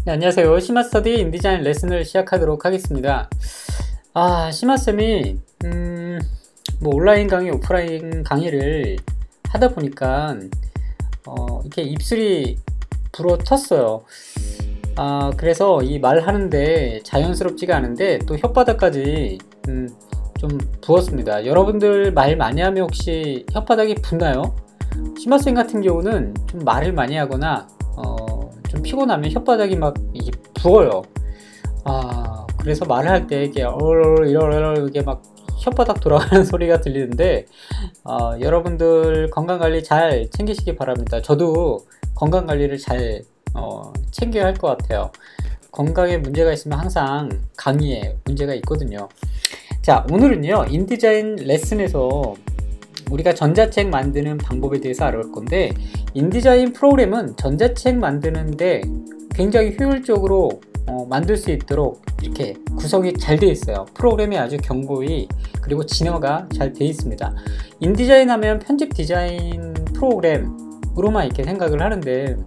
네, 안녕하세요. 심화스터디 인디자인 레슨을 시작하도록 하겠습니다. 심화쌤이 뭐 온라인 강의, 오프라인 강의를 하다 보니까 이렇게 입술이 불어 텄어요. 그래서 이 말하는데 자연스럽지가 않은데 또 혓바닥까지 좀 부었습니다. 여러분들 말 많이 하면 혹시 혓바닥이 붓나요? 심화쌤 같은 경우는 좀 말을 많이 하거나 좀 피곤하면 혓바닥이 막 이게 부어요. 그래서 말을 할 때 이게 이게 막 혓바닥 돌아가는 소리가 들리는데 여러분들 건강관리 잘 챙기시기 바랍니다. 저도 건강관리를 잘 챙겨야 할 것 같아요. 건강에 문제가 있으면 항상 강의에 문제가 있거든요. 자, 오늘은요 인디자인 레슨에서 우리가 전자책 만드는 방법에 대해서 알아볼 건데, 인디자인 프로그램은 전자책 만드는데 굉장히 효율적으로 만들 수 있도록 이렇게 구성이 잘 되어 있어요. 프로그램이 아주 견고히 그리고 진화가 잘 되어 있습니다. 인디자인 하면 편집 디자인 프로그램으로만 이렇게 생각을 하는데,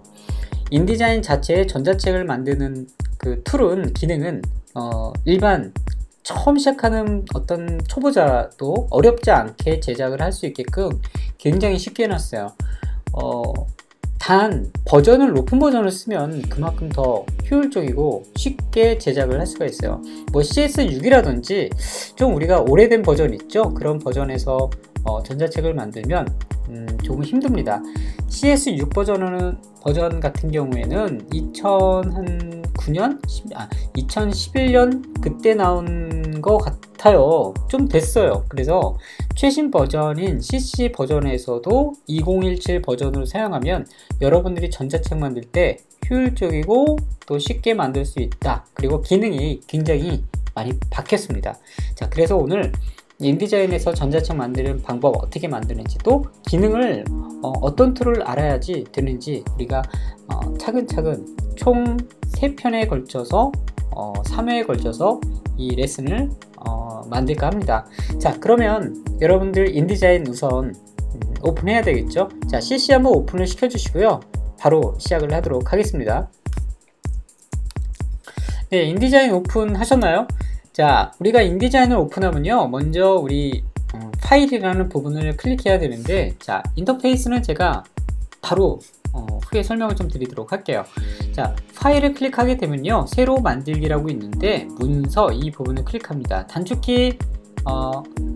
인디자인 자체의 전자책을 만드는 그 툴은, 기능은 일반 처음 시작하는 어떤 초보자도 어렵지 않게 제작을 할 수 있게끔 굉장히 쉽게 해놨어요. 단 버전을, 높은 버전을 쓰면 그만큼 더 효율적이고 쉽게 제작을 할 수가 있어요. 뭐 CS6이라든지 좀 우리가 오래된 버전 있죠? 그런 버전에서 전자책을 만들면 조금 힘듭니다. CS6 버전 같은 경우에는 2011년 그때 나온 것 같아요. 좀 됐어요. 그래서 최신 버전인 CC 버전에서도 2017 버전으로 사용하면 여러분들이 전자책 만들 때 효율적이고 또 쉽게 만들 수 있다. 그리고 기능이 굉장히 많이 바뀌었습니다. 자, 그래서 오늘 인디자인에서 전자책 만드는 방법, 어떻게 만드는지, 또 기능을 어떤 툴을 알아야지 되는지 우리가 차근차근 총 3편에 걸쳐서 3회에 걸쳐서 이 레슨을 만들까 합니다. 자, 그러면 여러분들 인디자인 우선 오픈해야 되겠죠? 자, CC 한번 오픈을 시켜주시고요. 바로 시작을 하도록 하겠습니다. 네, 인디자인 오픈 하셨나요? 자, 우리가 인디자인을 오픈하면요, 먼저 우리 파일이라는 부분을 클릭해야 되는데, 자, 인터페이스는 제가 바로 후에 설명을 좀 드리도록 할게요. 자, 파일을 클릭하게 되면요, 새로 만들기라고 있는데 문서, 이 부분을 클릭합니다. 단축키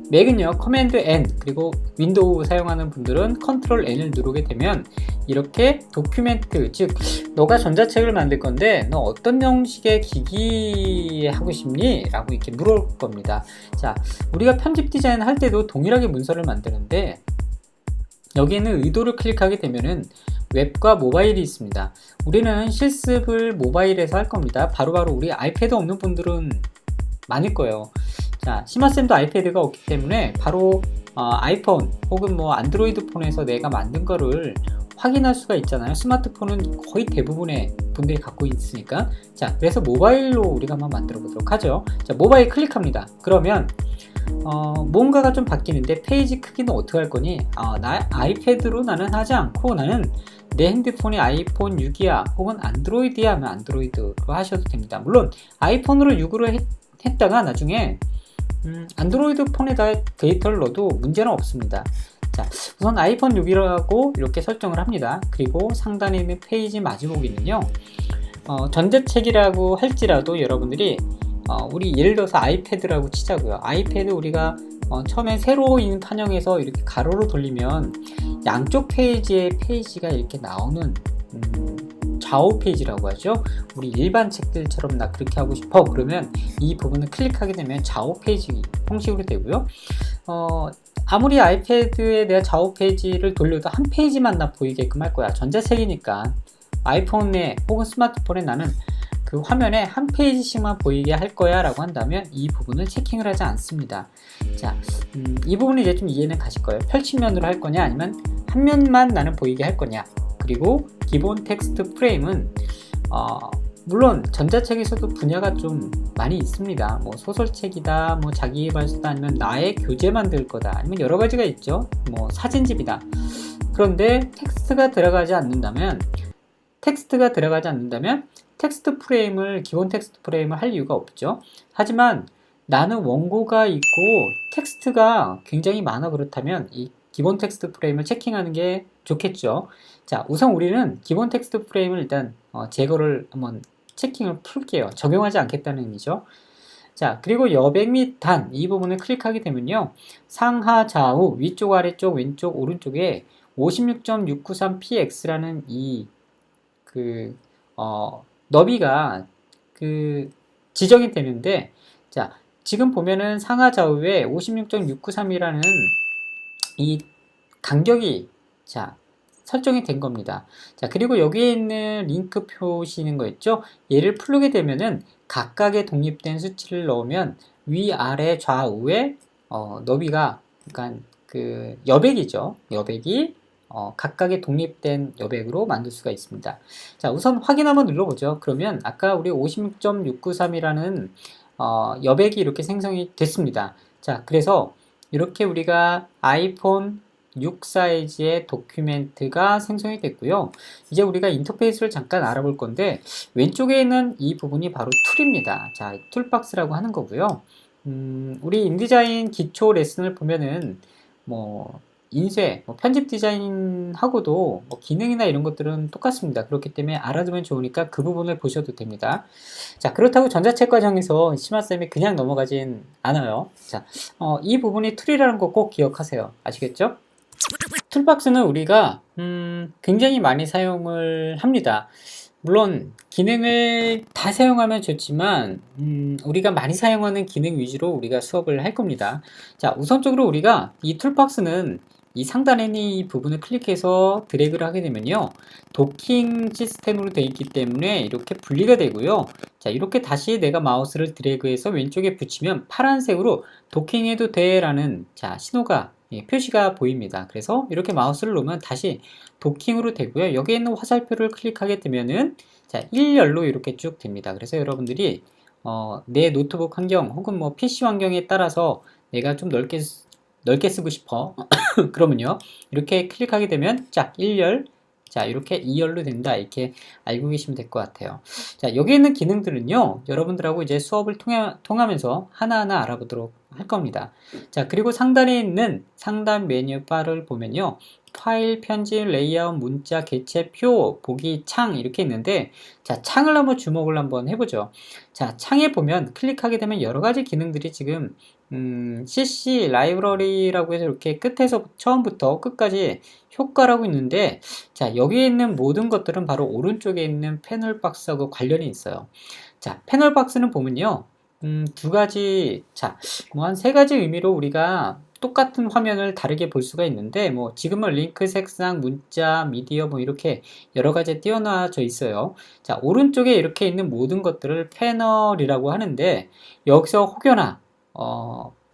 맥은요 커맨드 N, 그리고 윈도우 사용하는 분들은 컨트롤 N을 누르게 되면 이렇게 도큐멘트, 즉 너가 전자책을 만들 건데 너 어떤 형식의 기기 하고 싶니? 라고 이렇게 물어볼 겁니다. 자, 우리가 편집 디자인 할 때도 동일하게 문서를 만드는데 여기에는 의도를 클릭하게 되면은 웹과 모바일이 있습니다. 우리는 실습을 모바일에서 할 겁니다. 바로바로 우리 아이패드 없는 분들은 많을 거예요. 자, 심화쌤도 아이패드가 없기 때문에 바로 아이폰 혹은 뭐 안드로이드 폰에서 내가 만든 거를 확인할 수가 있잖아요. 스마트폰은 거의 대부분의 분들이 갖고 있으니까. 자, 그래서 모바일로 우리가 한번 만들어 보도록 하죠. 자, 모바일 클릭합니다. 그러면 뭔가가 좀 바뀌는데, 페이지 크기는 어떻게 할 거니? 나 아이패드로 나는 하지 않고 나는 내 핸드폰이 아이폰 6이야 혹은 안드로이드야 하면 안드로이드로 하셔도 됩니다. 물론 아이폰으로 6으로 했다가 나중에 안드로이드 폰에다 데이터를 넣어도 문제는 없습니다. 자, 우선 아이폰 6이라고 이렇게 설정을 합니다. 그리고 상단에 있는 페이지 마지막에는요, 전자책이라고 할지라도 여러분들이 우리 예를 들어서 아이패드라고 치자고요. 아이패드 우리가 처음에 세로 판형해서 이렇게 가로로 돌리면 양쪽 페이지에 페이지가 이렇게 나오는 좌우 페이지라고 하죠. 우리 일반 책들처럼 나 그렇게 하고 싶어 그러면 이 부분을 클릭하게 되면 좌우 페이지 형식으로 되고요. 아무리 아이패드에 내가 좌우 페이지를 돌려도 한 페이지만 나 보이게끔 할 거야. 전자책이니까 아이폰에 혹은 스마트폰에 나는 그 화면에 한 페이지씩만 보이게 할 거야 라고 한다면 이 부분을 체킹을 하지 않습니다. 자, 이 부분은 이제 좀 이해는 가실 거예요. 펼치면으로 할 거냐 아니면 한 면만 나는 보이게 할 거냐. 그리고 기본 텍스트 프레임은 물론 전자책에서도 분야가 좀 많이 있습니다. 뭐 소설책이다, 뭐 자기계발서다, 아니면 나의 교재 만들 거다, 아니면 여러 가지가 있죠. 뭐 사진집이다. 그런데 텍스트가 들어가지 않는다면 텍스트가 들어가지 않는다면 기본 텍스트 프레임을 할 이유가 없죠. 하지만 나는 원고가 있고 텍스트가 굉장히 많아. 그렇다면 이 기본 텍스트 프레임을 체킹하는 게 좋겠죠. 자, 우선 우리는 기본 텍스트 프레임을 일단 제거를 한번 체킹을 풀게요. 적용하지 않겠다는 의미죠. 자, 그리고 여백 및 단 이 부분을 클릭하게 되면요, 상하 좌우 위쪽 아래쪽 왼쪽 오른쪽에 56.693px라는 이 너비가 지정이 되는데, 자, 지금 보면은 상하 좌우에 56.693이라는 이 간격이 설정이 된 겁니다. 자, 그리고 여기에 있는 링크 표시는 거 있죠? 얘를 풀게 되면은 각각의 독립된 수치를 넣으면 위아래 좌우에 너비가, 그러니까 여백이죠. 여백이 각각의 독립된 여백으로 만들 수가 있습니다. 자, 우선 확인 한번 눌러보죠. 그러면 아까 우리 56.693이라는 여백이 이렇게 생성이 됐습니다. 자, 그래서 이렇게 우리가 아이폰 6 사이즈의 도큐멘트가 생성이 됐고요. 이제 우리가 인터페이스를 잠깐 알아볼 건데, 왼쪽에 있는 이 부분이 바로 툴입니다. 자, 툴박스라고 하는 거고요. 우리 인디자인 기초 레슨을 보면은 인쇄, 편집 디자인하고도 기능이나 이런 것들은 똑같습니다. 그렇기 때문에 알아두면 좋으니까 그 부분을 보셔도 됩니다. 자, 그렇다고 전자책 과정에서 심화쌤이 그냥 넘어가진 않아요. 자, 이 부분이 툴이라는 거 꼭 기억하세요. 아시겠죠? 툴박스는 우리가 굉장히 많이 사용을 합니다. 물론 기능을 다 사용하면 좋지만 우리가 많이 사용하는 기능 위주로 우리가 수업을 할 겁니다. 자, 우선적으로 우리가 이 툴박스는 이 상단에 있는 이 부분을 클릭해서 드래그를 하게 되면요, 도킹 시스템으로 되어 있기 때문에 이렇게 분리가 되고요. 자, 이렇게 다시 내가 마우스를 드래그해서 왼쪽에 붙이면 파란색으로 도킹해도 돼 라는 신호가, 표시가 보입니다. 그래서 이렇게 마우스를 놓으면 다시 도킹으로 되고요. 여기에 있는 화살표를 클릭하게 되면은 1열로 이렇게 쭉 됩니다. 그래서 여러분들이 내 노트북 환경 혹은 PC 환경에 따라서 내가 좀 넓게 쓰고 싶어 그러면요, 이렇게 클릭하게 되면 1열, 이렇게 2열로 된다, 이렇게 알고 계시면 될 것 같아요. 자, 여기 있는 기능들은요, 여러분들하고 이제 수업을 통하면서 하나하나 알아보도록 할 겁니다. 자, 그리고 상단에 있는 상단 메뉴 바를 보면요, 파일, 편집, 레이아웃, 문자, 개체, 표, 보기, 창 이렇게 있는데, 자, 창을 한번 주목을 한번 해보죠. 자, 창에 보면 클릭하게 되면 여러 가지 기능들이 지금 CC 라이브러리라고 해서 이렇게 끝에서 처음부터 끝까지 효과라고 있는데, 자, 여기에 있는 모든 것들은 바로 오른쪽에 있는 패널 박스하고 관련이 있어요. 자, 패널 박스는 보면요, 두 가지, 한 세 가지 의미로 우리가 똑같은 화면을 다르게 볼 수가 있는데, 지금은 링크, 색상, 문자, 미디어 이렇게 여러 가지 띄어놔져 있어요. 자, 오른쪽에 이렇게 있는 모든 것들을 패널이라고 하는데, 여기서 혹여나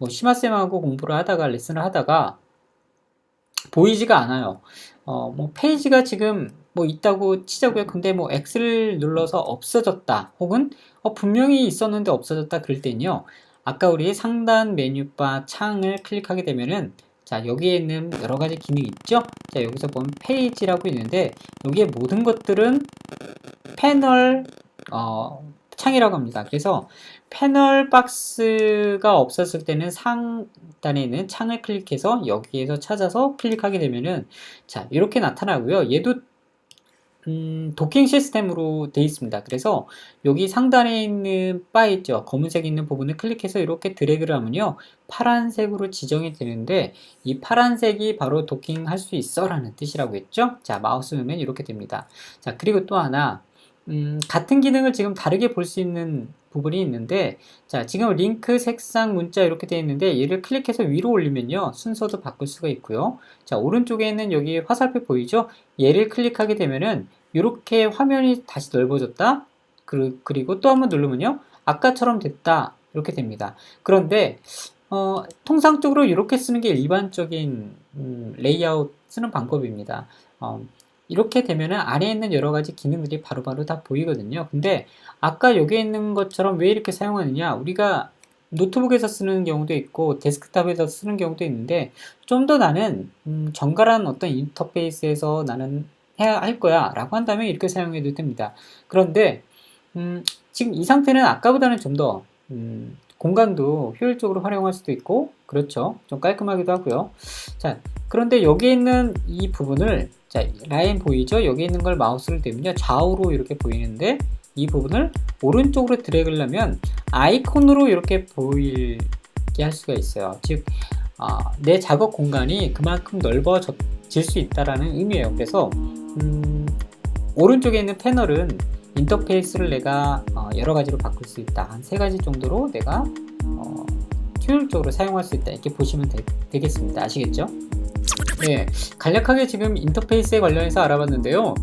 심화쌤하고 공부를 하다가 레슨을 하다가 보이지가 않아요. 페이지가 지금 있다고 치자고요. 근데 X를 눌러서 없어졌다, 혹은 분명히 있었는데 없어졌다 그럴 때는요, 아까 우리 상단 메뉴바 창을 클릭하게 되면은, 자, 여기에 있는 여러 가지 기능이 있죠? 자, 여기서 보면 페이지라고 있는데, 여기에 모든 것들은 패널 창이라고 합니다. 그래서 패널 박스가 없었을 때는 상단에 있는 창을 클릭해서 여기에서 찾아서 클릭하게 되면은, 자, 이렇게 나타나고요. 얘도 도킹 시스템으로 되어 있습니다. 그래서 여기 상단에 있는 바 있죠, 검은색 있는 부분을 클릭해서 이렇게 드래그를 하면요, 파란색으로 지정이 되는데, 이 파란색이 바로 도킹 할 수 있어 라는 뜻이라고 했죠. 자, 마우스 넣으면 이렇게 됩니다. 자, 그리고 또 하나, 같은 기능을 지금 다르게 볼 수 있는 부분이 있는데, 자, 지금 링크, 색상, 문자 이렇게 되어 있는데, 얘를 클릭해서 위로 올리면요, 순서도 바꿀 수가 있고요. 자, 오른쪽에 있는 여기 화살표 보이죠? 얘를 클릭하게 되면은 이렇게 화면이 다시 넓어졌다. 그리고 또 한번 누르면요, 아까처럼 됐다, 이렇게 됩니다. 그런데 통상적으로 이렇게 쓰는 게 일반적인 레이아웃 쓰는 방법입니다. 이렇게 되면은 안에 있는 여러 가지 기능들이 바로바로 다 보이거든요. 근데 아까 여기에 있는 것처럼 왜 이렇게 사용하느냐, 우리가 노트북에서 쓰는 경우도 있고 데스크탑에서 쓰는 경우도 있는데, 좀 더 나는 정갈한 어떤 인터페이스에서 나는 해야 할 거야 라고 한다면 이렇게 사용해도 됩니다. 그런데 지금 이 상태는 아까보다는 좀 더 공간도 효율적으로 활용할 수도 있고, 그렇죠, 좀 깔끔하기도 하고요. 자, 그런데 여기 있는 이 부분을, 자, 라인 보이죠? 여기 있는 걸 마우스를 대면요 좌우로 이렇게 보이는데, 이 부분을 오른쪽으로 드래그를 하면 아이콘으로 이렇게 보이게 할 수가 있어요. 즉 내 작업 공간이 그만큼 넓어질 수 있다라는 의미예요. 그래서 오른쪽에 있는 패널은 인터페이스를 내가 여러 가지로 바꿀 수 있다. 한 3가지 정도로 내가 효율적으로 사용할 수 있다. 이렇게 보시면 되겠습니다. 아시겠죠? 네, 간략하게 지금 인터페이스에 관련해서 알아봤는데요.